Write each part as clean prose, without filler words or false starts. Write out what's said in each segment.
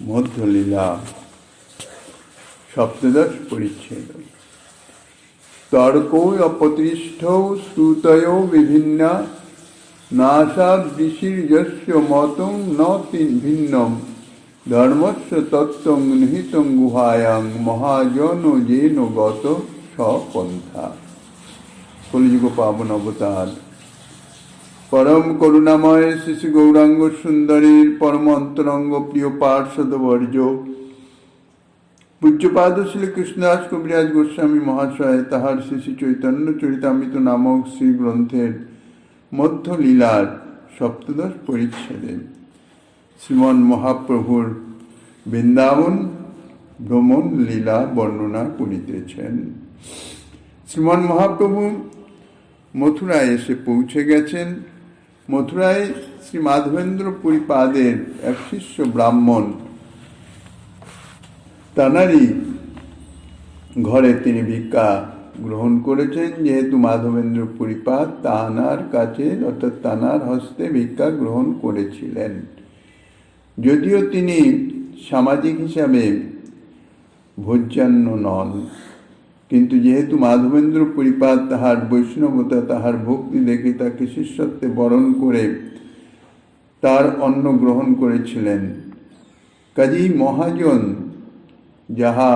মধ্যলীলা সপ্তদশ পরিচ্ছেদ। তর্কৌ অপতিষ্ঠৌ শ্রুতয়ো বিভিন্ন নাসাদৃশির্যস্য মতং ন ভিন্নম ধর্মস্য তত্ত্বং নিহিতং গুহায়াং মহাজন যেন গত স্বপন্থা। কলিযুগ পাবন অবতার পরম করুণাময় শিশু গৌরাঙ্গ সুন্দরীর পরম অন্তরঙ্গ প্রিয় পার্ষদ বর্জ পূজ্যপাদ শ্রী কৃষ্ণদাস কবিরাজ গোস্বামী মহাশয় তাহার শ্রী চৈতন্য চরিতামৃত নামক শ্রী গ্রন্থের মধ্যলীলার সপ্তদশ পরিচ্ছেদে শ্রীমন মহাপ্রভুর বৃন্দাবন ভ্রমণ লীলা বর্ণনা করিতেছেন। শ্রীমন মহাপ্রভু মথুরায় এসে পৌঁছে গেছেন। মথুরায় শ্রী মাধবেন্দ্র পুরীপাদের এক শিষ্য ব্রাহ্মণ, তানারই ঘরে তিনি ভিক্ষা গ্রহণ করেছেন। যেহেতু মাধবেন্দ্র পুরীপাদ তানার কাছে অর্থাৎ তানার হস্তে ভিক্ষা গ্রহণ করেছিলেন, যদিও তিনি সামাজিক হিসাবে ভোজ্যান্ন নন, কিন্তু যেহেতু মাধবেন্দ্র পুরীপাদ তাহার বৈষ্ণবতা তাহার ভক্তি দেখে তাকে শিষ্যত্বে বরণ করে তার অন্ন গ্রহণ করেছিলেন, কাজেই মহাজন যাহা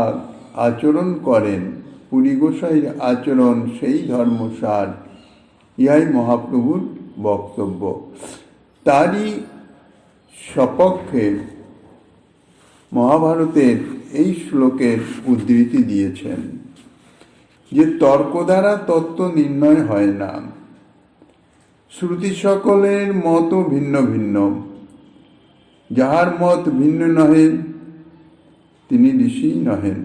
আচরণ করেন পুরী গোসাইয়ের আচরণ সেই ধর্মসার, ইহাই মহাপ্রভুর বক্তব্য। তারই সপক্ষে মহাভারতের এই শ্লোকের উদ্ধৃতি দিয়েছেন যে তর্ক দ্বারা তত্ত্ব নির্ণয় হয় না। শ্রুতি সকলের মত ভিন্ন ভিন্ন, যাহার মত ভিন্ন নহে তিনি ঋষি নহেন।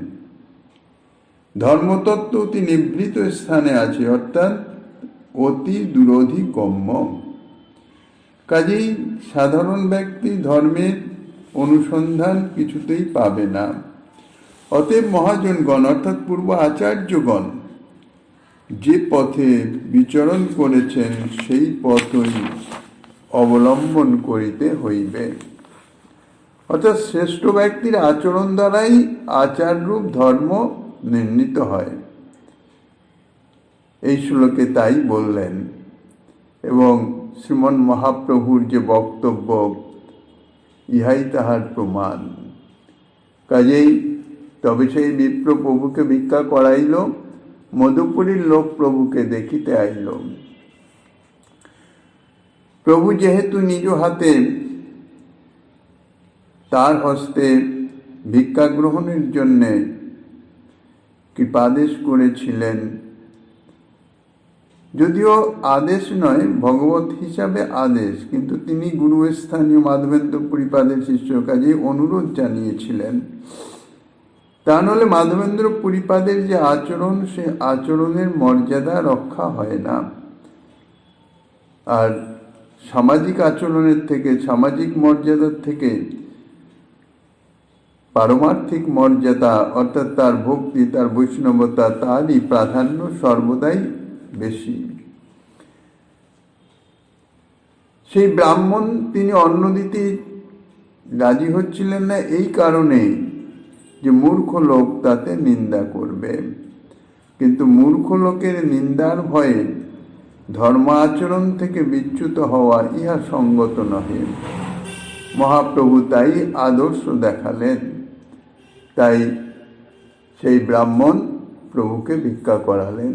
ধর্মতত্ত্ব অতি নিভৃত স্থানে আছে, অর্থাৎ অতি দূরধিগম্য। কাজেই সাধারণ ব্যক্তি ধর্মের অনুসন্ধান কিছুতেই পাবে না। অতএব মহাজনগণ অর্থাৎ পূর্ব আচার্যগণ যে পথে বিচরণ করেছেন সেই পথই অবলম্বন করিতে হইবে। অর্থাৎ শ্রেষ্ঠ ব্যক্তির আচরণ দ্বারাই আচাররূপ ধর্ম নির্ণীত হয়, এই শ্লোকে তাই বললেন। এবং শ্রীমন মহাপ্রভুর যে বক্তব্য, ইহাই তাহার প্রমাণ। কাজেই তবে সেই বিপ্র প্রভুকে ভিক্ষা করাইল, মধুপুরীর লোক প্রভুকে দেখিতে আইল। প্রভু যেহেতু নিজ হাতে তার হস্তে ভিক্ষা গ্রহণের জন্য কৃপাদেশ করেছিলেন, যদিও আদেশ নয় ভগবত হিসাবে আদেশ, কিন্তু তিনি গুরুস্থানীয় মাধবেন্দ্র পুরীপাদের শিষ্য, কাজে অনুরোধ জানিয়েছিলেন। তা নাহলে মাধবেন্দ্র পুরীপাদের যে আচরণ, সে আচরণের মর্যাদা রক্ষা হয় না। আর সামাজিক আচরণের থেকে, সামাজিক মর্যাদার থেকে পারমার্থিক মর্যাদা অর্থাৎ তার ভক্তি, তার বৈষ্ণবতা, তারই প্রাধান্য সর্বদাই বেশি। সেই ব্রাহ্মণ তিনি অন্ন দিতে রাজি হচ্ছিলেন না এই কারণে যে মূর্খ লোক তাতে নিন্দা করবে, কিন্তু মূর্খ লোকের নিন্দার ভয়ে ধর্ম আচরণ থেকে বিচ্যুত হওয়া ইহা সঙ্গত নহে। মহাপ্রভু তাই আদর্শ দেখালেন। তাই সেই ব্রাহ্মণ প্রভুকে ভিক্ষা করালেন।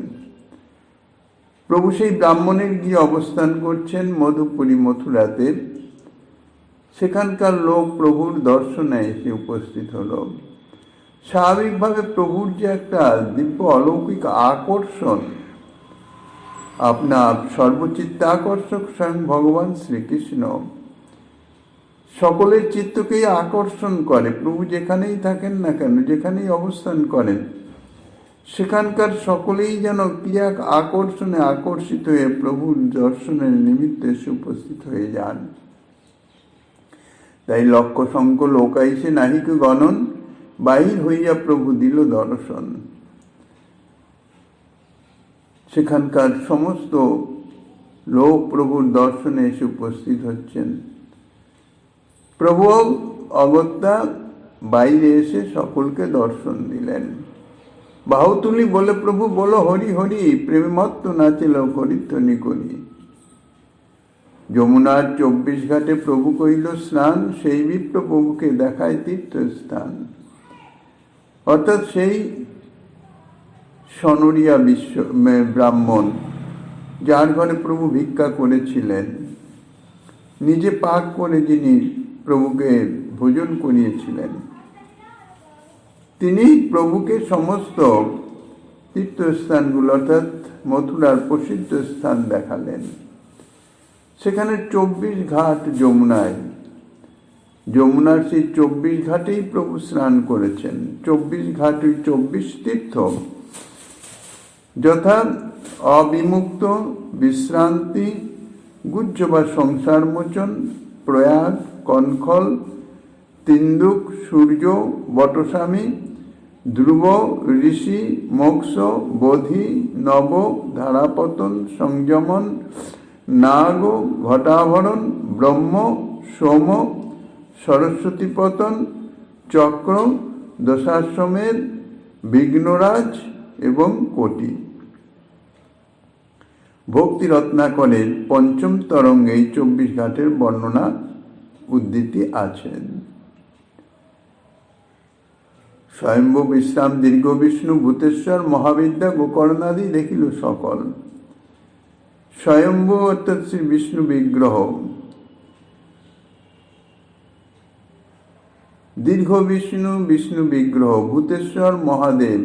প্রভু সেই ব্রাহ্মণের গিয়ে অবস্থান করছেন মধুপুরী মথুরাতে। সেখানকার লোক প্রভুর দর্শনে এসে উপস্থিত হল। স্বাভাবিকভাবে প্রভুর যে একটা দিব্য অলৌকিক আকর্ষণ, আপনার সর্বচিত্তাকর্ষক স্বয়ং ভগবান শ্রীকৃষ্ণ সকলের চিত্তকেই আকর্ষণ করে। প্রভু যেখানেই থাকেন না কেন, যেখানেই অবস্থান করেন, সেখানকার সকলেই যেন কি এক আকর্ষণে আকর্ষিত হয়ে প্রভুর দর্শনের নিমিত্তে এসে উপস্থিত হয়ে যান। তাই লক্ষ সংখ্য লোকাইসে নাহিক গণন, বাহির হইয়া প্রভু দিল দর্শন। সেখানকার সমস্ত লোক প্রভুর দর্শনে এসে উপস্থিত হচ্ছেন। প্রভু অগত্যা বাইরে এসে সকলকে দর্শন দিলেন। বাহু তুলি বলে প্রভু বলো হরি হরি, প্রেমমত্ত নাচিল হরিধ্বনি করি। যমুনার 24 ঘাটে প্রভু কইল স্নান, সেই বিপ্র প্রভুকে দেখায় তীর্থস্থান। অর্থাৎ সেই সনরিয়া ব্রাহ্মণ যার ঘরে প্রভু ভিক্ষা করেছিলেন, নিজে পাক করে যিনি প্রভুকে ভোজন করিয়েছিলেন, তিনি প্রভুকে সমস্ত তীর্থস্থানগুলো অর্থাৎ মথুরার প্রসিদ্ধ স্থান দেখালেন। সেখানে 24 ঘাট যমুনায়, যমুনার সেই 24 ঘাটেই প্রভু স্নান করেছেন। 24 ঘাট 24 তীর্থ, যথা অবিমুক্ত, বিশ্রান্তি, গুজ্জ বা সংসার মোচন, প্রয়াগ, কনখল, তিন্দুক, সূর্য, বটস্বামী, ধ্রুব, ঋষি, মোক্ষ, বোধি, নব, ধারাপতন, সংযমন, নাগ, ঘটাভরণ, ব্রহ্ম, সোম, সরস্বতী পতন, চক্র, দশাশ্বমেধ, বিঘ্নরাজ এবং কোটি। ভক্তি রত্নাকরের পঞ্চম তরঙ্গে 24 ঘাটের বর্ণনা উদ্ধৃতি আছেন। স্বয়ম্ভু বিশ্রাম দীর্ঘ বিষ্ণু ভূতেশ্বর মহাবিদ্যা গোকর্ণাদি দেখিল সকল। স্বয়ম্ভু অর্থাৎ শ্রী বিষ্ণু বিগ্রহ, দীর্ঘ বিষ্ণু বিষ্ণু বিগ্রহ, ভূতেশ্বর মহাদেব,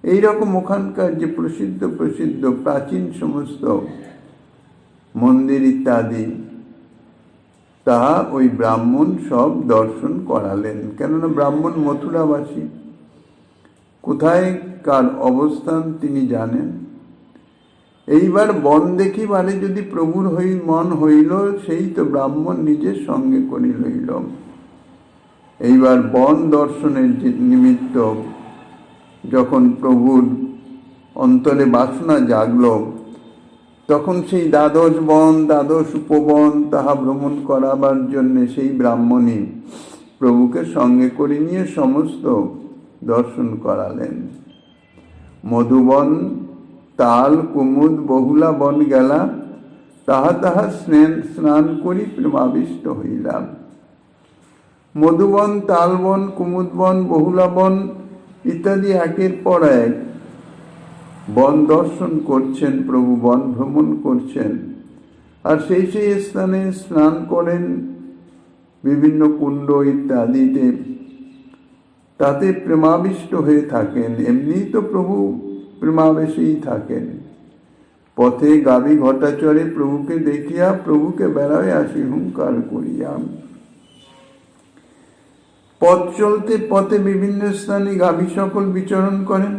এইরকম ওখানকার যে প্রসিদ্ধ প্রসিদ্ধ প্রাচীন সমস্ত মন্দির ইত্যাদি, তাহা ওই ব্রাহ্মণ সব দর্শন করালেন। কেননা ব্রাহ্মণ মথুরাবাসী, কোথায় কার অবস্থান তিনি জানেন। এইবার বন দেখিবারে যদি প্রভুর মন হইল, সেই তো ব্রাহ্মণ নিজের সঙ্গে করি লইল। এইবার বন দর্শনের নিমিত্ত যখন প্রভুর অন্তরে বাসনা জাগল, তখন সেই দ্বাদশ বন, দ্বাদশ উপবন তাহা ভ্রমণ করাবার জন্য সেই ব্রাহ্মণী প্রভুকে সঙ্গে করে নিয়ে সমস্ত দর্শন করালেন। মধুবন, তাল, কুমুদ, বহুলা বন গেলা, তাহা তাহা স্নান করি প্রেমাবিষ্ট হইলাম। মধুবন, তালবন, কুমুদবন, বহুলা বন ইত্যাদি একের পর এক বন দর্শন করছেন প্রভু, বন ভ্রমণ করছেন। আর সেই সেই স্থানে স্নান করেন বিভিন্ন কুণ্ড ইত্যাদিতে, তাতে প্রেমাবিষ্ট হয়ে থাকেন। এমনি তো প্রভু প্রেমাবেশেই থাকেন। পথে গাভী ঘটাচরে প্রভুকে দেখিয়া প্রভুকে বেড়ায় আসি হুঙ্কার করিয়া। পথ চলতে পথে বিভিন্ন স্থানে গাভী সকল বিচরণ করেন।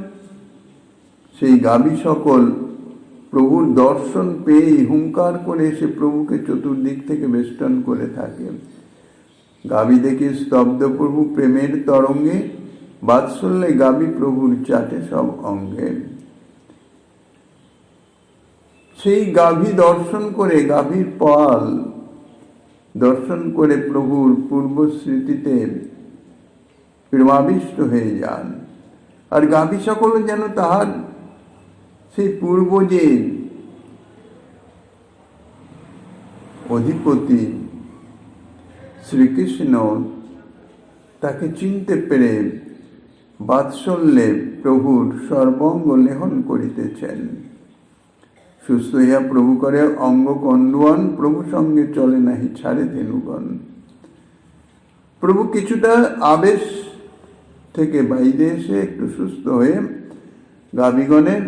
সেই গাভী সকল প্রভুর দর্শন পেয়েই হুঙ্কার করে এসে প্রভুকে চতুর্দিক থেকে বেষ্টন করে থাকে। গাভী দেখে স্তব্ধ প্রভু প্রেমের তরঙ্গে, বাৎসল্যে গাভী প্রভুর চাটে সব অঙ্গে। সেই গাভী দর্শন করে, গাভীর পাল দর্শন করে প্রভুর পূর্ব স্মৃতিতে প্রেমাবিষ্ট হয়ে যান। আর গাভী সকল যেন তাহার সেই পূর্ব যে অধিপতি শ্রীকৃষ্ণ, তাকে চিনতে পেরে বাৎসল্যে প্রভুর সর্বঙ্গ লেহন করিতেছেন। সুস্থ হইয়া প্রভু করে অঙ্গ কণ্ডুয়ান, প্রভু সঙ্গে চলে নাহি ছাড়ে ধেনুগণ। প্রভু কিছুটা আবেশ থেকে বাইরে এসে একটু সুস্থ হয়ে গাভীগণের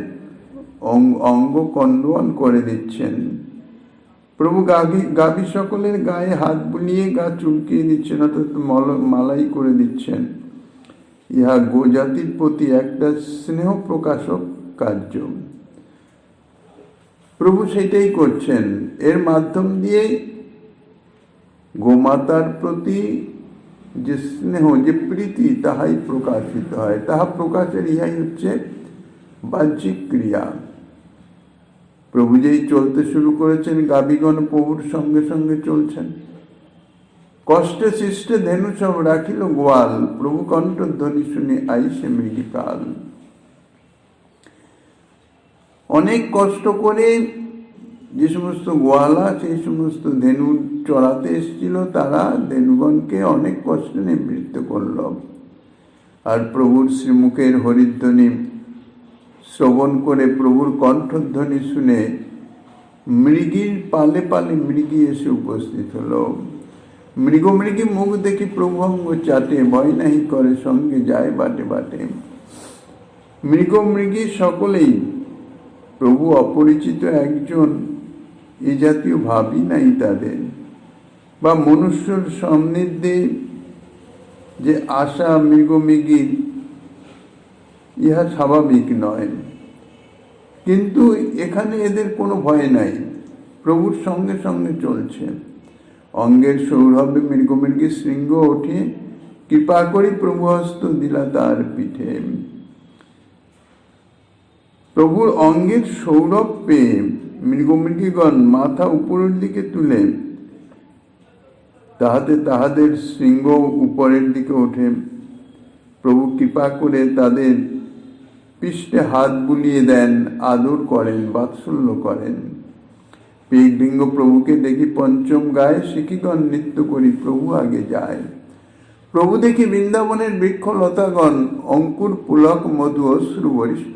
অঙ্গ কণ্ডুয়ান করে দিচ্ছেন। প্রভু গাভী সকলের গায়ে হাত বুলিয়ে গা চুলকিয়ে দিচ্ছেন, অর্থাৎ মালাই করে দিচ্ছেন। ইহা গোজাতির প্রতি একটা স্নেহ প্রকাশক কার্য। প্রভু সেটাই করছেন। এর মাধ্যম দিয়ে গোমাতার প্রতি যে স্নেহ, যে প্রীতি, তাহাই প্রকাশিত হয়। তাহা প্রকাশের ইহাই হচ্ছে বাহ্যিক ক্রিয়া। প্রভু যেই চলতে শুরু করেছেন, গাভীগণ প্রভুর সঙ্গে সঙ্গে চলছেন। কষ্টে সৃষ্টে ধেনু সব রাখিল গোয়াল, প্রভু কণ্ঠধ্বনি শুনে আইসে মৃগীকাল। অনেক কষ্ট করে যে সমস্ত গোয়ালা সেই সমস্ত ধেনু চড়াতে এসেছিল, তারা ধেনুগণকে অনেক কষ্ট নিবৃত্ত করল। আর প্রভুর শ্রীমুখের হরিধ্বনি শ্রবণ করে, প্রভুর কণ্ঠধ্বনি শুনে মৃগীর পালে পালে মৃগী এসে উপস্থিত হলো। মৃগী মুখ দেখি প্রভু অঙ্গ চাটে, ভয় নাহি করে সঙ্গে যায় বাটে বাটে। মৃগী সকলেই প্রভু অপরিচিত একজন, এ জাতীয় ভাবই নাই তাদের, বা মনুষ্যর সান্নিধ্যে যে আশা মৃগীর, ইহা স্বাভাবিক নয়। কিন্তু এখানে এদের কোনো ভয় নাই, প্রভুর সঙ্গে সঙ্গে চলছে। অঙ্গের সৌরভে মৃগী শৃঙ্গ ওঠে, কৃপা করি প্রভু হস্ত দিলা তার পিঠে। প্রভুর অঙ্গের সৌরভ পেয়ে মৃগীগণ মাথা উপরের দিকে তুলে, তাহাদের শৃঙ্গ উপরের দিকে ওঠে। প্রভু কৃপা করে তাদের পৃষ্ঠে হাত বুলিয়ে দেন, আদর করেন, বাৎসল্য করেন। পিগলিঙ্গ প্রভুকে দেখি পঞ্চম গায়ে, শিখিগণ নৃত্য করি প্রভু আগে যায়। প্রভু দেখি বৃন্দাবনের বৃক্ষ লতাগণ, অঙ্কুর পুলক মধু অশ্রু বরিষ্ঠ,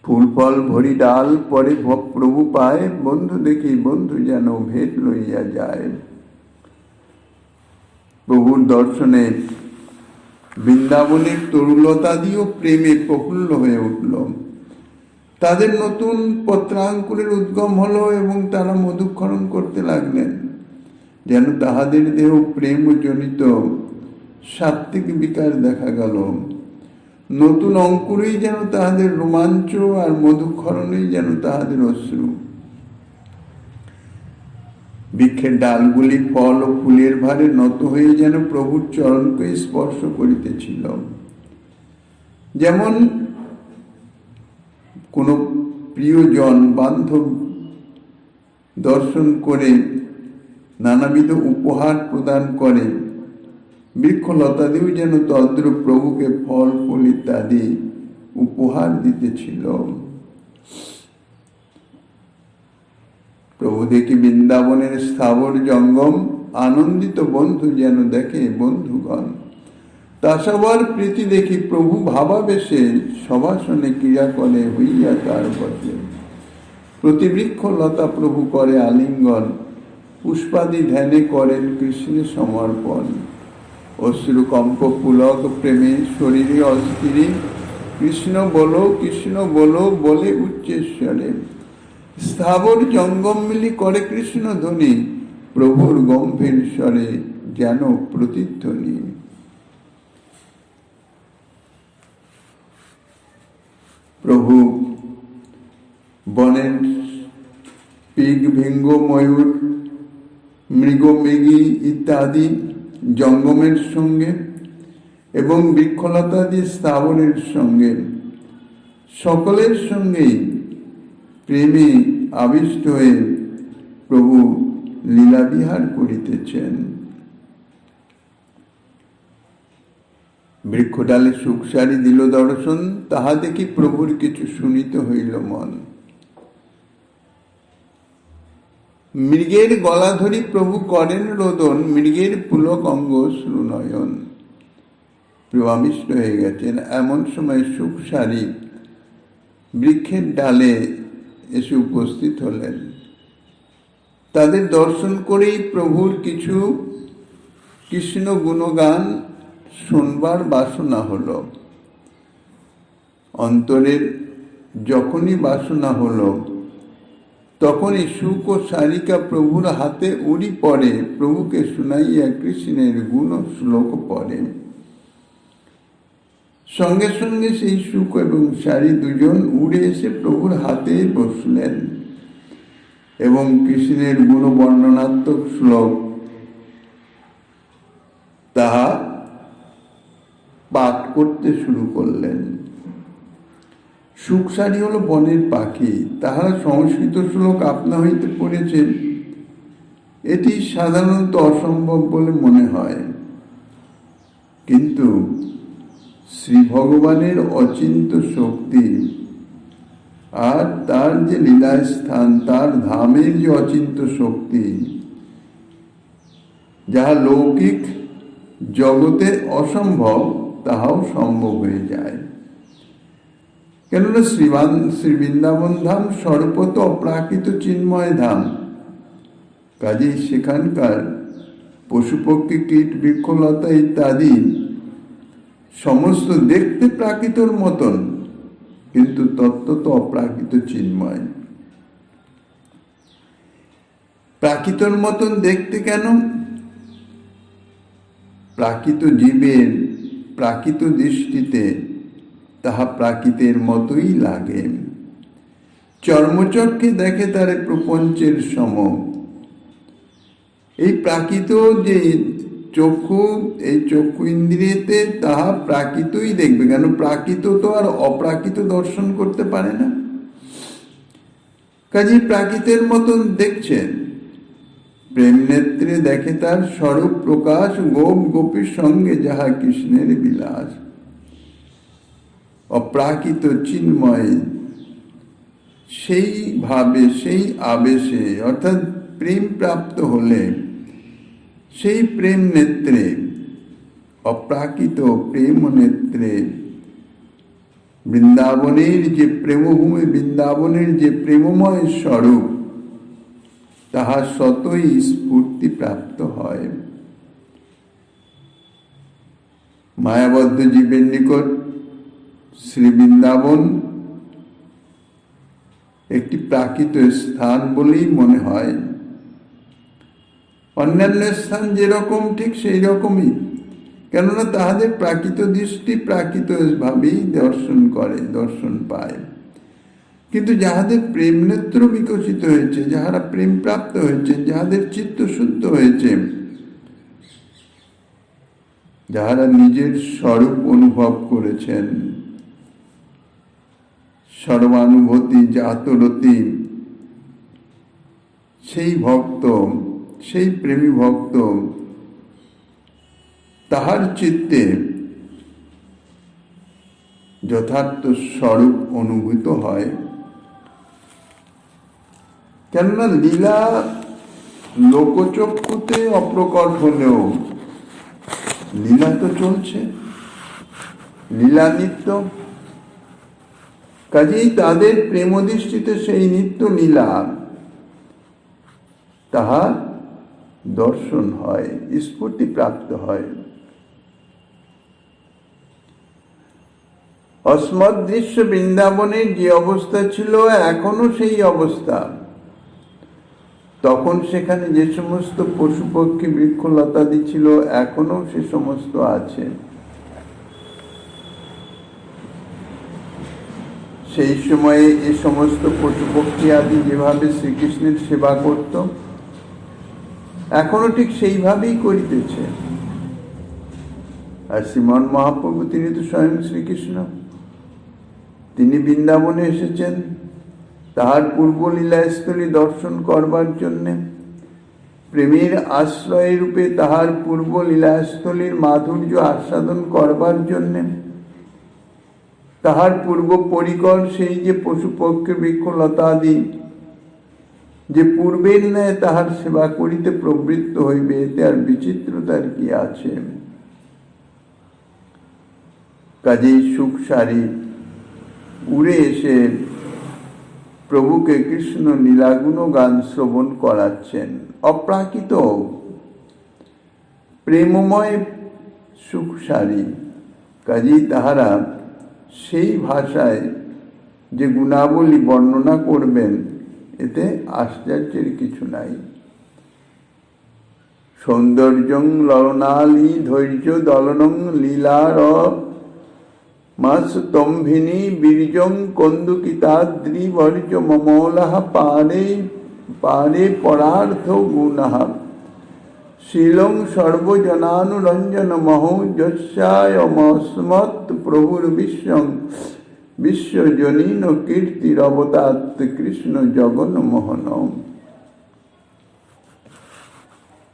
ফুল ফল ভরি ডাল পরে প্রভু পায়, বন্ধু দেখি বন্ধু যেন ভেট লইয়া যায়। প্রভুর দর্শনে বৃন্দাবনের তরুলতাদিও প্রেমে প্রফুল্ল হয়ে উঠল। তাদের নতুন পত্রাঙ্কুরের উদ্গম হলো এবং তারা মধুক্ষরণ করতে লাগলেন, যেন তাহাদের দেহ প্রেম জনিত সাত্ত্বিক বিকার দেখা গেল। নতুন অঙ্কুরেই যেন তাহাদের রোমাঞ্চ, আর মধুক্ষরণেই যেন তাহাদের অশ্রু। বৃক্ষের ডালগুলি ফল ও ফুলের ভারে নত হয়ে যেন প্রভুর চরণকে স্পর্শ করিতেছিল। যেমন কোনো প্রিয়জন বান্ধব দর্শন করে নানাবিধ উপহার প্রদান করে, বৃক্ষলতাদিও যেন তদ্রূপ প্রভুকে ফল ফুল ইত্যাদি উপহার দিতেছিল। প্রভু দেখি বৃন্দাবনের স্থাবর জঙ্গম, আনন্দিত বন্ধু যেন দেখে বন্ধুগণ। তা সবার প্রীতি দেখি প্রভু ভাবাবেশে, সভাসনে ক্রিয়া করে হইয়া তার বদলে। প্রতি বৃক্ষ লতা প্রভু করে আলিঙ্গন, পুষ্পাদি ধ্যানে করেন কৃষ্ণে সমর্পণ। অশ্রু কম্প পুলক প্রেমে শরীরে অস্থিরে, কৃষ্ণ বলো বলে উচ্চেশ্বরে। স্থাবর জঙ্গম মিলি করে কৃষ্ণ ধ্বনি, প্রভুর গম্ভীর স্বরে যেন প্রতিধ্বনি। প্রভু বনের পিগ ভিঙ্গ ময়ূর মৃগী ইত্যাদি জঙ্গমের সঙ্গে এবং বৃক্ষলতাদি স্থাবরের সঙ্গে সকলের সঙ্গেই প্রেমে আবিষ্ট হয়ে প্রভু লীলাবিহার করিতেছেন। বৃক্ষডালে সুখসারি দিল দর্শন, তাহা দেখি প্রভুর কিছু শুনিতে হইল মন। মৃগের গলা ধরি প্রভু করেন রোদন, মৃগের পুলক অঙ্গ শ্রুনয়ন। প্রভাবিষ্ট হয়ে গেছেন। এমন সময় সুখসারি বৃক্ষের ডালে এসে উপস্থিত হলেন। তাদের দর্শন করেই প্রভুর কিছু কৃষ্ণ গুণগান শুনবার বাসনা হলো। অন্তরের যখনই বাসনা হলো, তখনই সুখ ও সারিকা প্রভুর হাতে উড়ি পড়ে, প্রভুকে শুনাইয়া কৃষ্ণের গুণ শ্লোক পড়ে। সঙ্গে সঙ্গে সেই সুখ এবং সারি দুজন উড়ে এসে প্রভুর হাতে বসলেন এবং কৃষ্ণের গুণ বর্ণনাত্মক শ্লোক তাহা পাঠ করতে শুরু করলেন। সুখসারি হলো বনের পাখি, তাহারা সংস্কৃত শ্লোক আপনা হইতে পড়েছেন এটি সাধারণত অসম্ভব বলে মনে হয়, কিন্তু শ্রী ভগবানের অচিন্ত শক্তি আর তার যে লীলাস্থান, তার ধামের যে অচিন্ত শক্তি, যাহা লৌকিক জগতে অসম্ভব তাহাও সম্ভব হয়ে যায়। কেননা শ্রী বৃন্দাবন ধাম সর্বত অপ্রাকৃত চিন্ময় ধাম, কাজেই সেখানকার পশুপক্ষী কীট বৃক্ষলতা ইত্যাদি সমস্ত দেখতে প্রাকৃতর মতন, কিন্তু তত্ত্বত অপ্রাকৃত চিন্ময়। প্রাকৃতর মতন দেখতে কেন? প্রাকৃত জীবের প্রাকৃত দৃষ্টিতে তাহা প্রাকৃতের মতোই লাগে। চর্মচক্ষে দেখে তারে প্রপঞ্চের সম। এই প্রাকৃত যে চক্ষু, এই চক্ষু ইন্দ্রিয়তে তাহা প্রাকৃতই দেখবে। কেন? প্রাকৃত তো আর অপ্রাকৃত দর্শন করতে পারে না, কাজেই প্রাকৃতের মতন দেখছেন। প্রেম নেত্রে দেখে তার স্বরূপ প্রকাশ, গোপ গোপীর সঙ্গে যাহা কৃষ্ণের বিলাস। অপ্রাকৃত চিন্ময় সেই ভাবে, সেই আবেশে, অর্থাৎ প্রেম প্রাপ্ত হলে সেই প্রেম নেত্রে, অপ্রাকৃত প্রেম নেত্রে বৃন্দাবনের যে প্রেমভূমি, বৃন্দাবনের যে প্রেমময় স্বরূপ, তাহা স্বতই স্ফূর্তি প্রাপ্ত হয়। মায়াবদ্ধ জীবের নিকট শ্রী বৃন্দাবন একটি প্রাকৃত স্থান বলেই মনে হয়। অন্যান্য স্থান যেরকম ঠিক সেই রকমই, কেননা তাহাদের প্রাকৃত দৃষ্টি প্রাকৃত ভাবেই দর্শন করে, দর্শন পায়। কিন্তু যাহাদের প্রেম নেত্র বিকশিত হয়েছে, যাহারা প্রেম প্রাপ্ত হয়েছে, যাহাদের চিত্ত শুদ্ধ হয়েছে, যাহারা নিজের স্বরূপ অনুভব করেছেন, সর্বানুভূতি জাতরতি, সেই ভক্ত, সেই প্রেমী ভক্ত, তাহার চিত্তে যথার্থ স্বরূপ অনুভূত হয়। কেননা লীলা লোকচক্ষুতে অপ্রকট হলেও লীলা তো চলছে, লীলা নিত্য। কাজেই তাদের প্রেমদৃষ্টিতে সেই নিত্য লীলা তাহা দর্শন হয়, স্ফূর্তি প্রাপ্ত হয়। অস্মদৃশ্য বৃন্দাবনের যে অবস্থা ছিল, এখনো সেই অবস্থা। তখন সেখানে যে সমস্ত পশু পক্ষী বৃক্ষলতাদি ছিল, এখনো সে সমস্ত আছে। সেই সময়ে এ সমস্ত পশু পক্ষী আদি যেভাবে শ্রীকৃষ্ণের সেবা করত, এখনো ঠিক সেইভাবেই করিতেছে। আর শ্রীমন মহাপ্রভু তিনি তো স্বয়ং শ্রীকৃষ্ণ, তিনি বৃন্দাবনে এসেছেন তাহার পূর্ব লীলাস্থলী দর্শন করবার জন্যে, প্রেমের আশ্রয় রূপে তাহার পূর্ব লীলাস্থলীর মাধুর্য আস্বাদন করবার জন্যে। তাহার পূর্ব পরিকর সেই যে পশু পক্ষী বৃক্ষলতাদি যে পূর্বের ন্যায় তাহার সেবা করিতে প্রবৃত্ত হইবে, এতে আর বিচিত্রতার কি আছে? কাজেই সুখ সারি উড়ে এসে প্রভুকে কৃষ্ণ লীলাগুণ গান শ্রবণ করাচ্ছেন। অপ্রাকৃত প্রেমময় সুখ সারি, কাজেই তাহারা সেই ভাষায় যে গুণাবলী বর্ণনা করবেন, এতে আশ্চর্যের কিছু নাই। সৌন্দর্যং ললনালী ধৈর্য দলনং লীলার মাস্তম্ভিনী বীর্যং কন্দুকিতাদ্রি বর্জ মমৌলহ পারে পারে পরার্থ গুণঃ শীলং সর্বজনানুরঞ্জন মহৌ যস্যায়মস্মৎ প্রভুর বিশ্বং বিশ্বজনীন কীর্তিরবতাৎ কৃষ্ণ জগন্মোহন।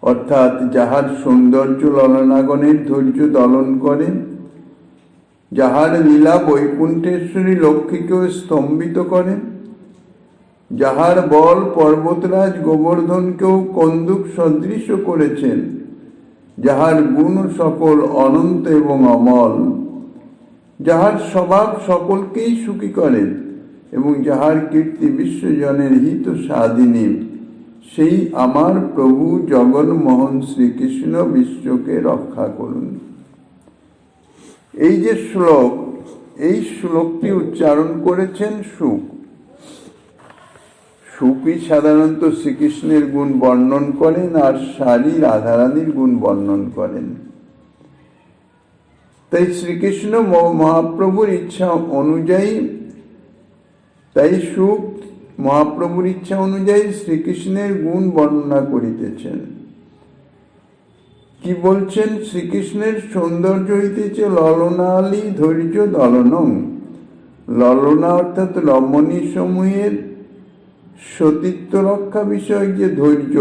অর্থাৎ যাহার সৌন্দর্য ললনাগণের ধৈর্য দলন করে, যাহার লীলা বৈকুণ্ঠেশ্বরী লক্ষ্মীকেও স্তম্ভিত করে, যাহার বল পর্বতরাজ গোবর্ধনকেও কন্দুক সদৃশ করেছেন, যাহার গুণ সকল অনন্ত এবং অমল, যাহার স্বভাব সকলকেই সুখী করে এবং যাহার কীর্তি বিশ্বজনের হিত সাধিনী, সেই আমার প্রভু জগন্মোহন শ্রীকৃষ্ণ বিশ্বকে রক্ষা করুন। এই যে শ্লোক, এই শ্লোকটি উচ্চারণ করেছেন শুক। শুকই সাধারণত শ্রীকৃষ্ণের গুণ বর্ণন করেন আর সারি রাধারানীর গুণ বর্ণন করেন। তাই শ্রীকৃষ্ণ মহাপ্রভুর ইচ্ছা অনুযায়ী, তাই শুক মহাপ্রভুর ইচ্ছা অনুযায়ী শ্রীকৃষ্ণের গুণ বর্ণনা করিতেছেন। কি বলছেন? শ্রীকৃষ্ণের সৌন্দর্য হইতেছে ললনালি ধৈর্য দলনং। ললনা অর্থাৎ রমণী সমূহের সতীত্ব রক্ষা বিষয়ক যে ধৈর্য,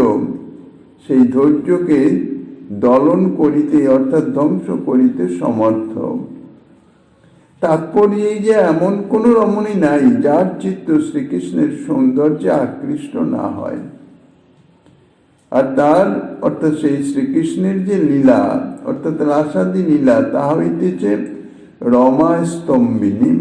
সেই ধৈর্যকে দলন করিতে অর্থাৎ ধ্বংস করিতে সমর্থ। তাৎপর্য এই যে এমন কোন রমণী নাই যার চিত্ত শ্রীকৃষ্ণের সৌন্দর্যে আকৃষ্ট না হয়। আর তার অর্থাৎ সেই শ্রীকৃষ্ণের যে লীলা অর্থাৎ রাসাদি লীলা, তাহা হইতেছে রমা স্তম্ভিনী,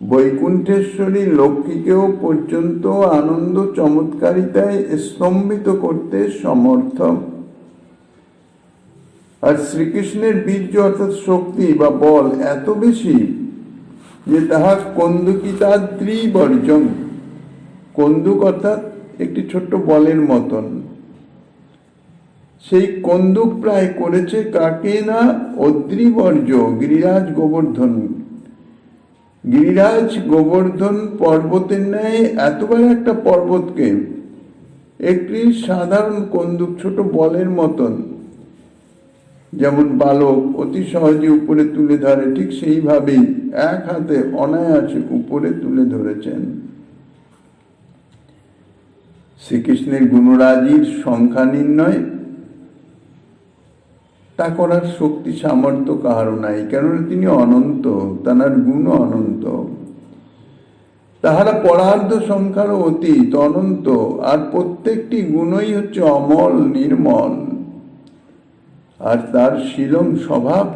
বৈকুণ্ঠেশ্বরী লক্ষ্মীকেও পর্যন্ত আনন্দ চমৎকারিতায় স্তম্ভিত করতে সমর্থ। আর শ্রীকৃষ্ণের বীর্য অর্থাৎ শক্তি বা বল এত বেশি যে তাহা কন্দুকিতা ত্রিবর্জং। কন্দুক অর্থাৎ একটি ছোট্ট বলের মতন। সেই কন্দুক প্রায় করেছে কাকে না? অদ্রিবর্জ, গিরিরাজ গোবর্ধন। গিরিরাজ গোবর্ধন পর্বতের ন্যায় এত বড় একটা পর্বতকে একটি সাধারণ কন্দুক, ছোট বলের মতন, যেমন বালক অতি সহজে উপরে তুলে ধরে, ঠিক সেইভাবেই এক হাতে অনায়াসে উপরে তুলে ধরেছেন। শ্রীকৃষ্ণের গুণরাজির সংখ্যা নির্ণয় তা করার শক্তি সামর্থ্য কাহারও নাই, কেননা তিনি অনন্ত, তাঁর গুণ অনন্ত। তাহারা পরার্ধ সংখ্যারও অতীত, অনন্ত, আর প্রত্যেকটি গুণই হচ্ছে অমল নির্মল। আর তার শিলং স্বভাব,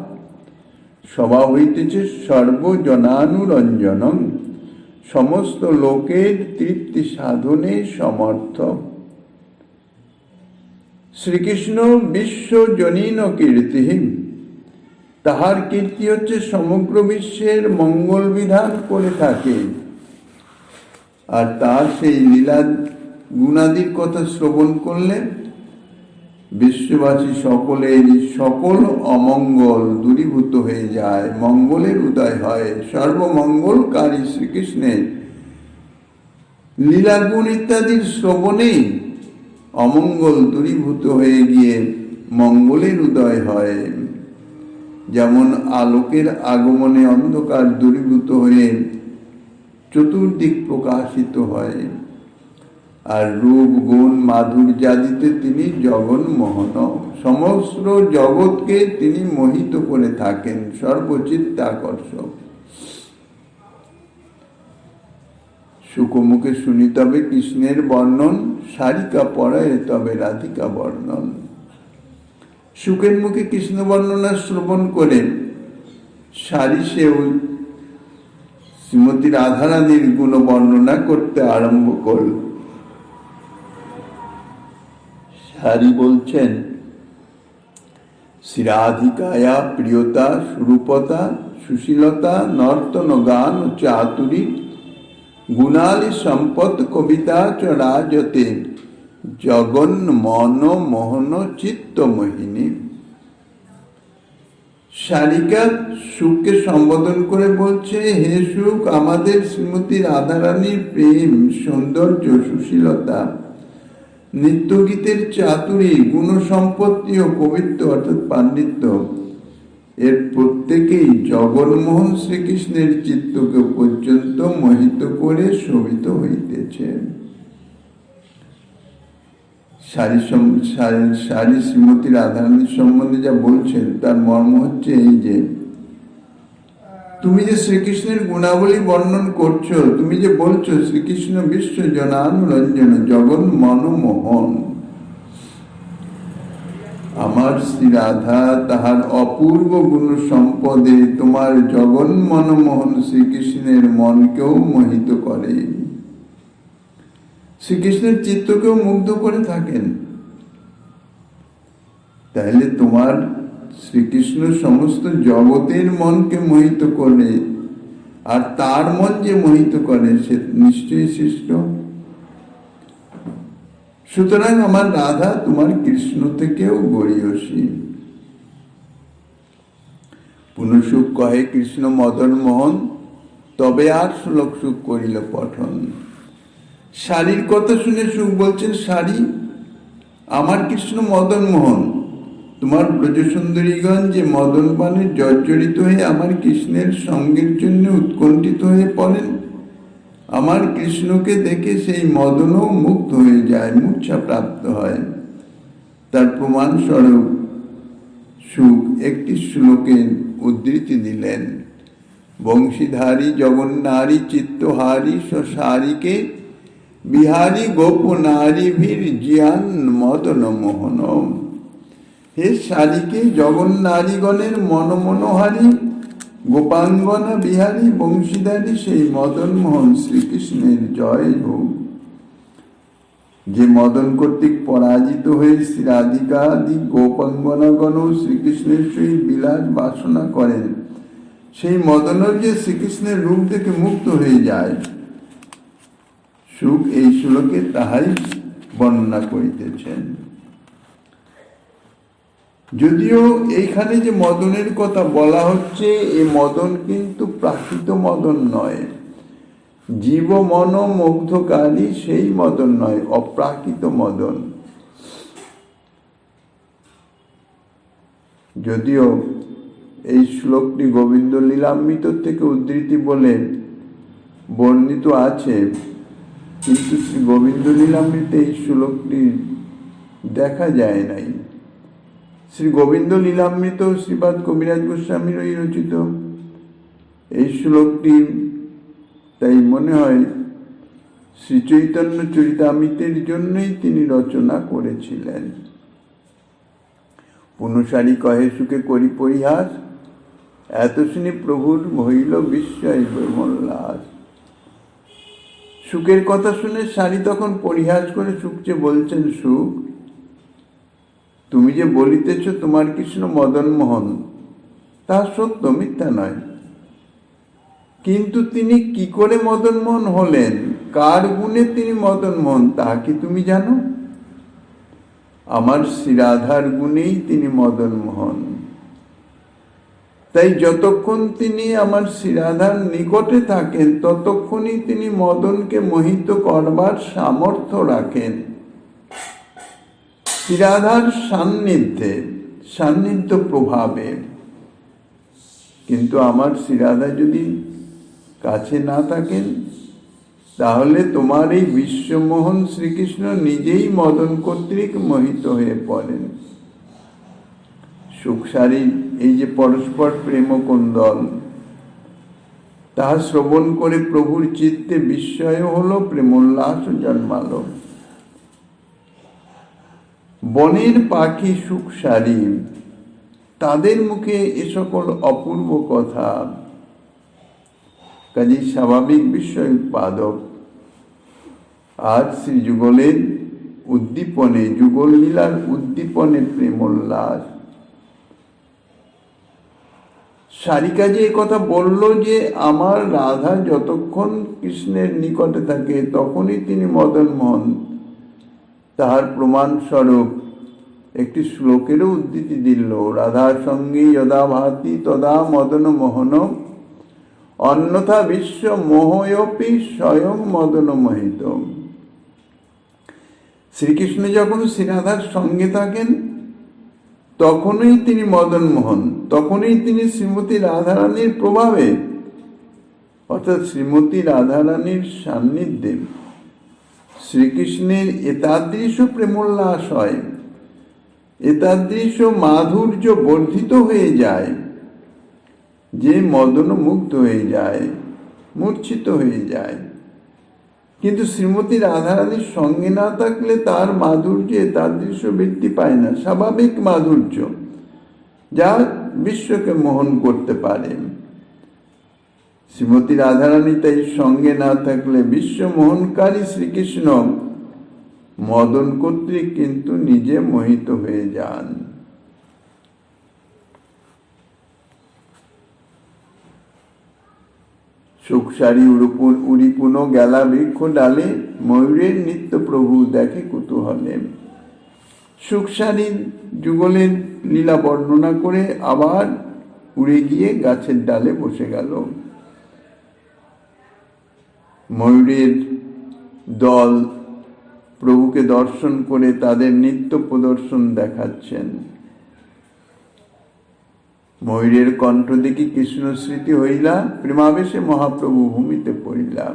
স্বভাব হইতেছে সর্বজনানুরঞ্জনম, সমস্ত লোকের তৃপ্তি সাধনে সমর্থ। শ্রীকৃষ্ণ বিশ্বজনীন কীর্তি, তাহার কীর্তি হচ্ছে সমগ্র বিশ্বের মঙ্গল বিধান করে থাকে। আর তার সেই লীলা গুণাদির কথা শ্রবণ করলে বিশ্ববাসী সকলের সকল অমঙ্গল দূরীভূত হয়ে যায়, মঙ্গলের উদয় হয়। সর্বমঙ্গলকারী শ্রীকৃষ্ণের লীলাগুণ ইত্যাদির শ্রবণেই অমঙ্গল দূরীভূত হয়ে গিয়ে মঙ্গলের উদয় হয়। যেমন আলোকের আগমনে অন্ধকার দূরীভূত হয়ে চতুর্দিক প্রকাশিত হয়। আর রূপ গুণ মাধুর্যাদিতে তিনি জগন্মোহন, সমস্ত জগৎকে তিনি মোহিত করে থাকেন, সর্বচিত্তাকর্ষক। সুকমুখে শুনি তবে কৃষ্ণের বর্ণন, সারিকা পড়ায় তবে রাধিকা বর্ণন। সুখের মুখে কৃষ্ণ বর্ণনা শ্রবণ করে সারি সেও শ্রীমতী রাধারানীর গুণ বর্ণনা করতে আরম্ভ করল। সারি বলছেন, শ্রীরাধিকায়া প্রিয়তা সুরূপতা সুশীলতা নর্তন গান চাতুরী গুণালি সম্পদ কবিতা চ রাজতে জগন মন মোহন চিত্ত মোহিনী। সারিকা সুখকে সম্বোধন করে বলছে, হে সুখ, আমাদের শ্রীমতী রাধারানীর প্রেম, সৌন্দর্য, সুশীলতা, নিত্যগীতের চাতুরী, গুণ সম্পত্তি ও কবিত্ব অর্থাৎ পাণ্ডিত্য, এর প্রত্যেকেই জগন্মোহন শ্রীকৃষ্ণের চিত্তকে পর্যন্ত মোহিত করে শোভিত হইতেছে। সারি শ্রীমতী রাধারানীর সম্বন্ধে যা বলছেন তার মর্ম হচ্ছে এই যে, তুমি যে শ্রীকৃষ্ণের গুণাবলী বর্ণন করছো, তুমি যে বলছো শ্রীকৃষ্ণ বিশ্ব জনানুরঞ্জন জগন মনমোহন, আমার শ্রী রাধা তাহার অপূর্ব গুণ সম্পদে তোমার জগন মনমোহন শ্রীকৃষ্ণের মনকেও মোহিত করে, শ্রীকৃষ্ণের চিত্তকেও মুগ্ধ করে থাকেন। তাহলে তোমার শ্রীকৃষ্ণ সমস্ত জগতের মনকে মোহিত করে, আর তার মন যে মোহিত করে সে নিশ্চয়ই সৃষ্ট। সুতরাং আমার রাধা তোমার কৃষ্ণ থেকেও গড়িয়সী। পুনঃসুখ কহে কৃষ্ণ মদন মোহন, তবে আর শ্লোক সুখ করিল পঠন। শাড়ির কথা শুনে সুখ বলছেন, শাড়ি আমার কৃষ্ণ মদন মোহন, তোমার ব্রজসুন্দরীগণ যে মদন পানে জর্জরিত হয়ে আমার কৃষ্ণের সঙ্গের জন্য উৎকণ্ঠিত হয়ে পড়েন, আমার কৃষ্ণকে দেখে সেই মদনও মুক্ত হয়ে যায়, মূর্ছা প্রাপ্ত হয়। তার প্রমাণ স্বরূপ সুখ একটি শ্লোকের উদ্ধৃতি দিলেন, বংশীধারী জগন্নারী চিত্তহারী সসারীকে বিহারী গোপ নারী ভীর জিয়ান মদন মোহন। হে শারীকে জগন্নারীগণের মনমনোহারী, গোপাঙ্গনা বিহারী বংশীধারী সেই মদন মোহন শ্রীকৃষ্ণের জয় হোক। যে মদন কর্তৃক পরাজিত হয়ে শ্রী রাধিকাদি গোপাঙ্গনাগণ শ্রীকৃষ্ণের সহিত বিলাস বাসনা করেন, সেই মদনের যে শ্রীকৃষ্ণের রূপ দেখে মুক্ত হয়ে যায়, সুখ এই শ্লোকে তাহাই বর্ণনা করিতেছেন। যদিও এইখানে যে মদনের কথা বলা হচ্ছে, এই মদন কিন্তু প্রাকৃত মদন নয়, জীব মন মুগ্ধকারী সেই মদন নয়, অপ্রাকৃত মদন। যদিও এই শ্লোকটি গোবিন্দ লীলামৃত থেকে উদ্ধৃতি বলে বর্ণিত আছে, কিন্তু শ্রী গোবিন্দ লীলামৃতে এই শ্লোকটি দেখা যায় নাই। শ্রী গোবিন্দ লীলামৃত শ্রীপাদ কবিরাজ গোস্বামীর ওই রচিত এই শ্লোকটি, তাই মনে হয় শ্রী চৈতন্য চরিতামৃতের জন্যই তিনি রচনা করেছিলেন। পুনঃসারী কহে সুখে করি পরিহাস, এত শুনি প্রভুর হইল বিস্ময় বিমল্লাস। সুখের কথা শুনে সারি তখন পরিহাস করে সুখকে বলছেন, সুখ তুমি যে বলিতেছ তোমার কৃষ্ণ মদন মোহন, তা সত্য, মিথ্যা নয়। কিন্তু তিনি কি করে মদন মোহন হলেন, কার গুণে তিনি মদন মোহন, তা কি তুমি জানো? আমার শ্রীরাধার গুণেই তিনি মদন মোহন। তাই যতক্ষণ তিনি আমার শ্রীরাধার নিকটে থাকেন, ততক্ষণই তিনি মদনকে মোহিত করবার সামর্থ্য রাখেন। শ্রীরাধার সান্নিধ্য প্রভাবে। কিন্তু আমার শ্রীরাধা যদি কাছে না থাকেন, তাহলে তোমার এই বিশ্বমোহন শ্রীকৃষ্ণ নিজেই মদন কর্তৃক মোহিত হয়ে পড়েন। সুখসারীর এই যে পরস্পর প্রেম কুন্দল, তাহা শ্রবণ করে প্রভুর চিত্তে বিস্ময় হলো, প্রেমোল্লাস জন্মালো। বনের পাখি সুখসারী, তাদের মুখে এ সকল অপূর্ব কথা, কাজেই স্বাভাবিক বিস্ময় উৎপাদক। আজ শ্রী যুগলের উদ্দীপনে, যুগল লীলার উদ্দীপনে প্রেমোল্লাস। সারিকা যে কথা বলল যে আমার রাধা যতক্ষণ কৃষ্ণের নিকটে থাকে তখনই তিনি মদন মোহন, তাহার প্রমাণ স্বরূপ একটি শ্লোকেরও উদ্ধৃতি দিল, রাধার সঙ্গে যদা ভাতি তদা মদন মোহন, অন্যথা বিশ্ব মোহয়পি স্বয়ং মদন মোহিত। শ্রীকৃষ্ণ যখন শ্রীরাধার সঙ্গে থাকেন তখনই তিনি মদন মোহন, তখনই তিনি শ্রীমতী রাধারানীর প্রভাবে, অর্থাৎ শ্রীমতী রাধারানীর সান্নিধ্যে, শ্রীকৃষ্ণের এতাদৃশ প্রেমোল্লাস হয়, এতাদৃশ মাধুর্য বর্ধিত হয়ে যায় যে মদনমুগ্ধ হয়ে যায়, মূর্ছিত হয়ে যায়। কিন্তু শ্রীমতী রাধারানীর সঙ্গে না থাকলে তার মাধুর্য এতাদৃশ বৃদ্ধি পায় না, স্বাভাবিক মাধুর্য যা বিশ্বকে মোহন করতে পারে। শ্রীমতী রাধারানী তাই সঙ্গে না থাকলে বিশ্ব মোহনকারী শ্রীকৃষ্ণ মদন কর্তৃক কিন্তু নিজে মোহিত হয়ে যান। সুখসারি উড়িপুন গেলা বৃক্ষ ডালে, ময়ূরের নিত্য প্রভু দেখে কুতূহলে। সুখসারি যুগলের লীলা বর্ণনা করে আবার উড়ে গিয়ে গাছের ডালে বসে গেল। ময়ূরের দল প্রভুকে দর্শন করে তাদের নিত্য প্রদর্শন দেখাচ্ছেন। ময়ূরের কণ্ঠ দেখি কৃষ্ণ স্মৃতি হইলা, প্রেমাবেশে মহাপ্রভু ভূমিতে পড়িলাম।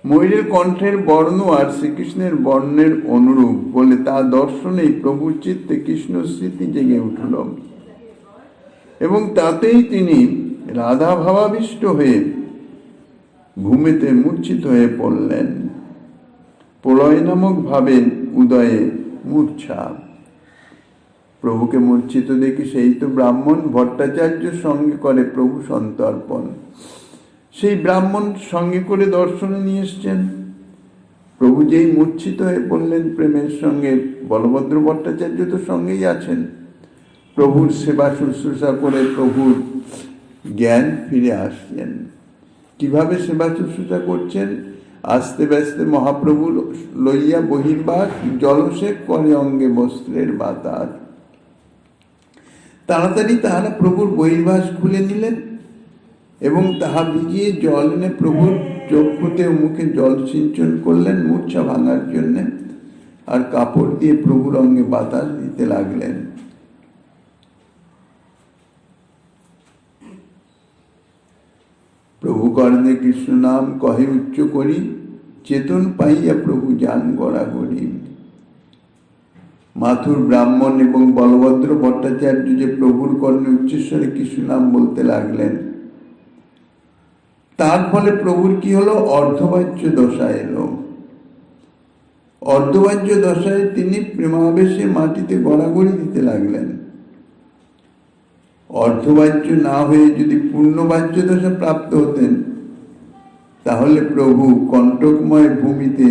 ময়ূরের কণ্ঠের বর্ণ আর শ্রীকৃষ্ণের বর্ণের অনুরূপ বলে তা দর্শনেই প্রভুর চিত্তে কৃষ্ণ স্মৃতি জেগে উঠল এবং তাতেই তিনি রাধা ভাবাবিষ্ট হয়ে ভূমিতে মূর্ছিত হয়ে পড়লেন। প্রলয় নামক ভাবের উদয়ে মূর্ছা। প্রভুকে মূর্ছিত দেখি সেই তো ব্রাহ্মণ ভট্টাচার্য সঙ্গে করে প্রভু সন্তর্পণ। সেই ব্রাহ্মণ সঙ্গে করে দর্শনে নিয়ে এসছেন। প্রভু যেই মূর্ছিত হয়ে পড়লেন প্রেমের সঙ্গে, বলভদ্র ভট্টাচার্য তো সঙ্গেই আছেন। প্রভুর সেবা শুশ্রূষা করে প্রভুর জ্ঞান ফিরে আসছেন। কিভাবে সেবা শুশ্রূষা করছেন? আস্তে ব্যস্তে মহাপ্রভুর লইয়া বহির্বাস, জলসেক করে অঙ্গে বস্ত্রের বাতাস। তাড়াতাড়ি তাহারা প্রভুর বহির্বাস খুলে নিলেন এবং তাহা ভিজিয়ে জল এনে প্রভুর চক্ষুতে ও মুখে জল সিঞ্চন করলেন মূর্ছা ভাঙার জন্য, আর কাপড় দিয়ে প্রভুর অঙ্গে বাতাস দিতে লাগলেন। প্রভু কর্ণে কৃষ্ণ নাম কহে উচ্চ করি, চেতন পাইয়া প্রভু যান গড়াগড়ি। মাথুর ব্রাহ্মণ এবং বলভদ্র ভট্টাচার্য যে প্রভুর কর্ণে উচ্চস্বরে কৃষ্ণ নাম বলতে লাগলেন, তার ফলে প্রভুর কি হলো? অর্ধবাহ্য দশা এলো। অর্ধবাহ্য দশায় তিনি প্রেমাবেশে মাটিতে গড়াগড়ি দিতে লাগলেন। অর্ধবাহ্য না হয়ে যদি পূর্ণবাহ্য দশা প্রাপ্ত হতেন তাহলে প্রভু কণ্টকময় ভূমিতে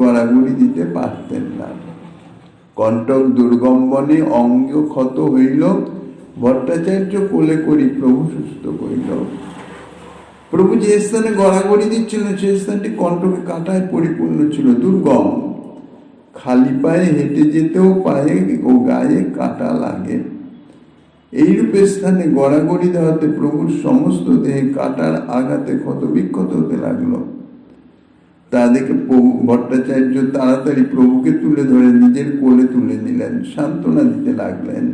গড়াগড়ি দিতে পারতেন না। কণ্টক দুর্গম বনে অঙ্গ ক্ষত হইল, ভট্টাচার্য কোলে করি প্রভু সুস্থ করিল। প্রভু যে স্থানে গড়াগড়ি দিচ্ছিলেন সেই স্থানটি কণ্টকে কাঁটায় পরিপূর্ণ ছিল, দুর্গম। খালি পায়ে হেঁটে যেতেও পায়ে ও গায়ে কাঁটা লাগে। এইরূপে স্থানে গড়াগড়ি দেওয়াতে প্রভুর সমস্ত দেহে কাঁটার আঘাতে ক্ষত বিক্ষত হতে লাগলো। তা দেখে ভট্টাচার্য তাড়াতাড়ি প্রভুকে তুলে ধরে নিজের কোলে তুলে নিলেন, সান্ত্বনা দিতে লাগলেন।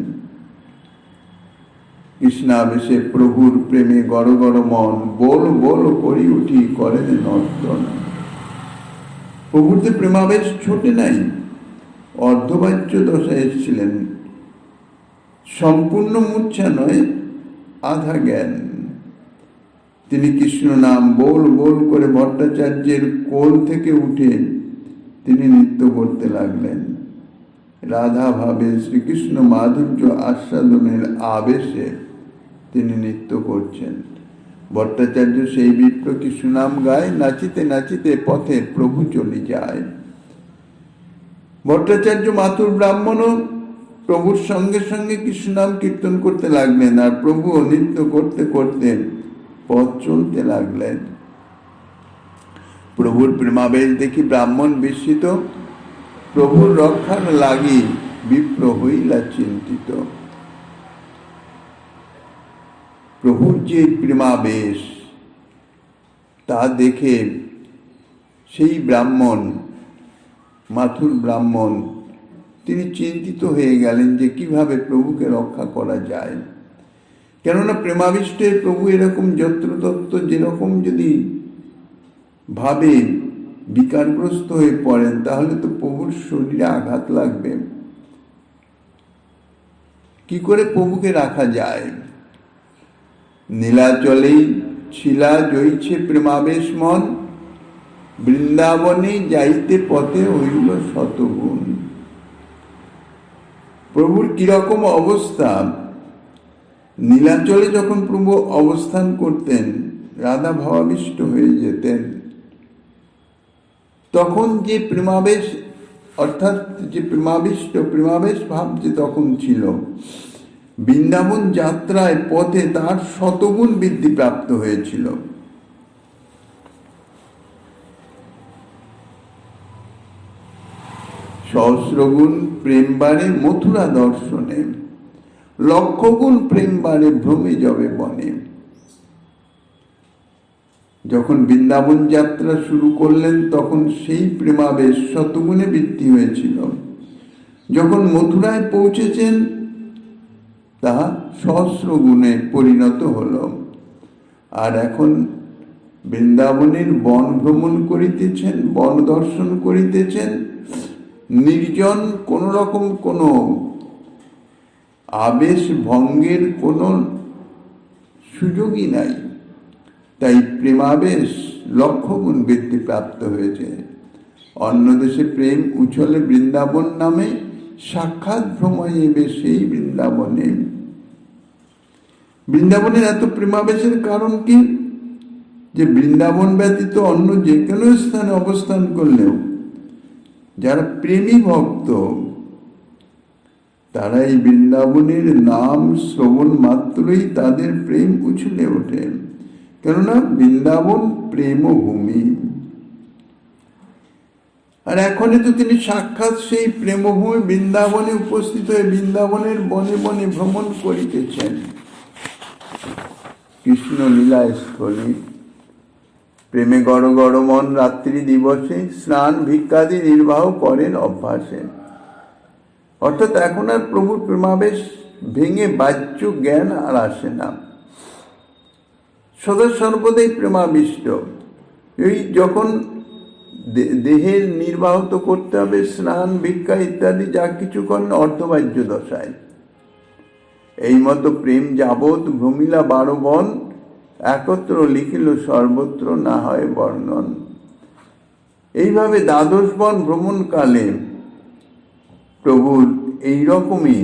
কৃষ্ণাবেশে প্রভুর প্রেমে গড় গড় মন, বল বল করি উঠি করে নর্তন। প্রভুর যে প্রেমাবেশ ছোটে নাই, অর্ধবাহ্য দশা এসেছিলেন, সম্পূর্ণ মূর্ছা নয়, আধা জ্ঞান। তিনি কৃষ্ণ নাম বল বল করে ভট্টাচার্যের কোল থেকে উঠে তিনি নৃত্য করতে লাগলেন। রাধা ভাবে শ্রীকৃষ্ণ মাধুর্য আস্বাদনের আবেশে তিনি নৃত্য করছেন। ভট্টাচার্য সেই বিপ্র কৃষ্ণ নাম গায়, নাচিতে নাচিতে পথে প্রভু চলে যায়। ভট্টাচার্য মাথুর ব্রাহ্মণও প্রভুর সঙ্গে সঙ্গে কৃষ্ণ নাম কীর্তন করতে লাগলেন, আর প্রভু নৃত্য করতে করতে পথ চলতে লাগলেন। প্রভুর প্রেমাবেশ দেখি ব্রাহ্মণ বিস্মিত, প্রভুর রক্ষার লাগি বিপ্র হইলা চিন্তিত। প্রভুর যে প্রেমাবেশ তা দেখে সেই ব্রাহ্মণ, মাথুর ব্রাহ্মণ, তিনি চিন্তিত হয়ে গেলেন যে কিভাবে প্রভুকে রক্ষা করা যায়। কেননা প্রেমাবিষ্টের প্রভু এরকম যত্রতত্র যেরকম যদি ভাবে বিকারগ্রস্ত হয়ে পড়েন, তাহলে তো প্রভুর শরীরে আঘাত লাগবে। কি করে প্রভুকে রাখা যায়? নীলাচলেই ছিলা জইছে প্রেমাবেশ মন, বৃন্দাবনে যাইতে পথে হইল শতগুণ। প্রভুর কিরকম অবস্থা? নীলাচলে যখন প্রভু অবস্থান করতেন, রাধা ভাবাবিষ্ট হয়ে যেতেন, তখন যে প্রেমাবেশ, অর্থাৎ যে প্রেমাবেশ ভাব যে তখন ছিল, বৃন্দাবন যাত্রায় পথে তার শতগুণ বৃদ্ধি প্রাপ্ত হয়েছিল। সহস্রগুণ প্রেম বাড়ে মথুরা দর্শনে, লক্ষগুণ প্রেম বাড়ে ভ্রমে যাবে বনে। যখন বৃন্দাবন যাত্রা শুরু করলেন, তখন সেই প্রেমাবেশ শতগুণে বৃদ্ধি হয়েছিল। যখন মথুরায় পৌঁছেছেন, তাহা সহস্র গুণে পরিণত হল। আর এখন বৃন্দাবনের বন ভ্রমণ করিতেছেন, বন দর্শন করিতেছেন, নির্জন, কোন রকম কোনো আবেশ ভঙ্গের কোনো সুযোগই নাই। তাই প্রেমাবেশ লক্ষগুণ বৃদ্ধি প্রাপ্ত হয়েছে। অন্য দেশে প্রেম উছলে বৃন্দাবন নামে, সাক্ষাৎ ভ্রমণে সেই বৃন্দাবনে। বৃন্দাবনের এত প্রেমাবেশের কারণ কি? যে বৃন্দাবন ব্যতীত অন্য যে কোনো স্থানে অবস্থান করলেও যারা প্রেমী ভক্ত, তারা এই বৃন্দাবনের নাম শ্রবণ মাত্রই তাদের প্রেম উছলে ওঠে। কেননা বৃন্দাবন প্রেমভূমি। আর এখনই তো তিনি সাক্ষাৎ সেই প্রেমভূমি বৃন্দাবনে উপস্থিত হয়ে বৃন্দাবনের বনে বনে ভ্রমণ করিতেছেন। কৃষ্ণ লীলা স্থলী, প্রেমে গড় গড় মন রাত্রি দিবসে, স্নান ভিক্ষাদি নির্বাহ করেন অভ্যাসে। অর্থাৎ এখন আর প্রভুর প্রেমাবেশ ভেঙে বাহ্য জ্ঞান আর আসে না, সদা সর্বদাই প্রেমাবিষ্ট। এই যখন দেহের নির্বাহ তো করতে হবে, স্নান ভিক্ষা ইত্যাদি যা কিছু করেন অর্ধবাহ্য দশায়। এই মতো প্রেম যাবৎ ভ্রমিলা 12 বন, একত্র লিখিল সর্বত্র না হয় বর্ণন। এইভাবে 12 বন ভ্রমণকালে প্রভুর এইরকমই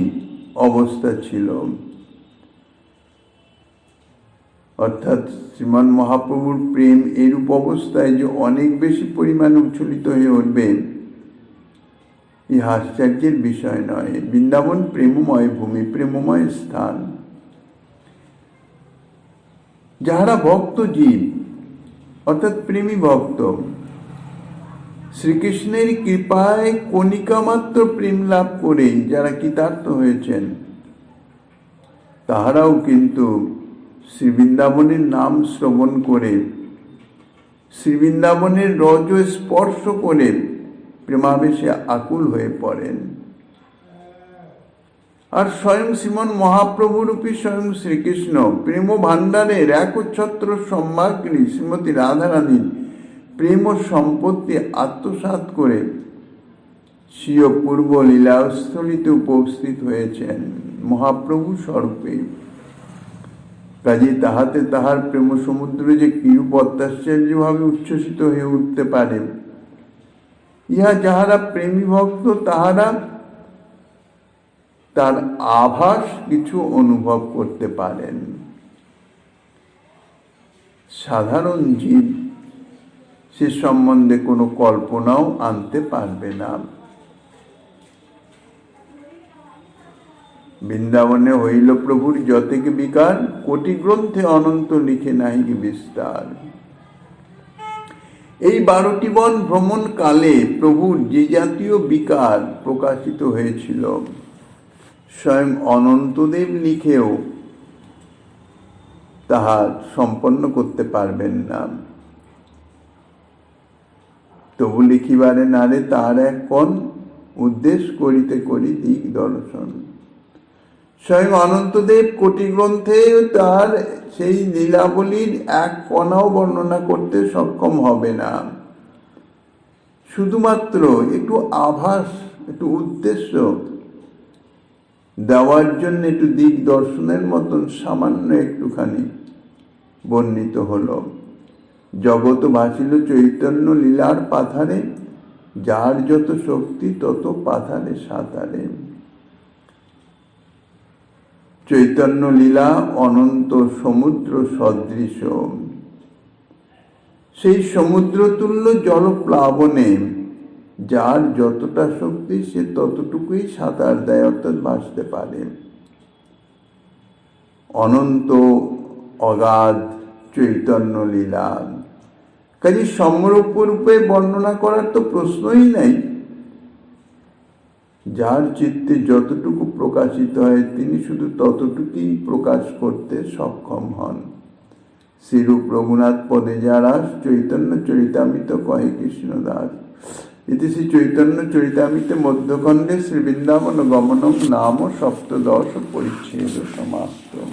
অবস্থা ছিল। অর্থাৎ শ্রীমান মহাপ্রভুর প্রেম এরূপ অবস্থায় যে অনেক বেশি পরিমাণে উচ্ছলিত হয়ে উঠবে, এই আশ্চর্যের বিষয় নয়। বৃন্দাবন প্রেমময় ভূমি, প্রেমময় স্থান। যাহারা ভক্ত জীব, অর্থাৎ প্রেমী ভক্ত, শ্রীকৃষ্ণের কৃপায় কণিকা মাত্র প্রেম লাভ করে যারা কৃতার্থ হয়েছেন, তাহারাও কিন্তু শ্রীবৃন্দাবনের নাম শ্রবণ করে, শ্রীবৃন্দাবনের রজ স্পর্শ করে প্রেমাবেশে আকুল হয়ে পড়েন। আর স্বয়ং শ্রীমন মহাপ্রভুরূপী স্বয়ং শ্রীকৃষ্ণ প্রেম ভাণ্ডারের একচ্ছত্র সম্মাগ্রী শ্রীমতী রাধারানীর প্রেম সম্পত্তি আত্মসাৎ করে স্বীয় পূর্ব লীলাস্থলিতে উপস্থিত হয়েছেন মহাপ্রভু স্বরূপে। কাজে তাহাতে তাহার প্রেম সমুদ্র যে কিরূপ অত্যাশ্চর্যভাবে উচ্ছ্বসিত হয়ে উঠতে পারে, ইহা যাহারা প্রেমী ভক্ত তাহারা তার আভাস কিছু অনুভব করতে পারেন। সাধারণ জীব সে সম্বন্ধে কোনো কল্পনাও আনতে পারবে না। বৃন্দাবনে হইল প্রভুর যতেক বিকার, কোটি গ্রন্থে অনন্ত লিখে নাহি বিস্তার। এই 12টি বন ভ্রমণ কালে প্রভুর যে জাতীয় বিকার প্রকাশিত হয়েছিল, স্বয়ং অনন্তদেব লিখেও তাহা সম্পন্ন করতে পারবেন না। তবু লিখিবারে নারে তার এক কোণ, উদ্দেশ্য করিতে করি দিক দর্শন। স্বয়ং অনন্তদেব কোটি গ্রন্থে তার সেই লীলাবলীর এক কণাও বর্ণনা করতে সক্ষম হবে না। শুধুমাত্র একটু আভাস, একটু উদ্দেশ্য দেওয়ার জন্য, একটু দিক দর্শনের মতন সামান্য একটুখানি বর্ণিত হলো। জগৎ ভাসিল চৈতন্য লীলার পাথারে, যার যত শক্তি তত পাথারে সাঁতারে। চৈতন্য লীলা অনন্ত সমুদ্র সদৃশ, সেই সমুদ্র তুল্য জলপ্লাবনে যার যতটা শক্তি সে ততটুকুই সাঁতার দেয়, অর্থাৎ ভাসতে পারে। অনন্ত অগাধ চৈতন্য লীলা, কাজে সমরূপে বর্ণনা করার তো প্রশ্নই নাই। যার চিত্তে যতটুকু প্রকাশিত হয় তিনি শুধু ততটুকুই প্রকাশ করতে সক্ষম হন। শ্রীরূপ রঘুনাথ পদে যারা চৈতন্য চরিতামৃত কহে কৃষ্ণদাস। ইতি শ্রী চৈতন্য চরিতামৃতে মধ্যখণ্ডে শ্রী বৃন্দাবন গমনম নাম সপ্তদশ পরিচ্ছেদ সমাপ্তম।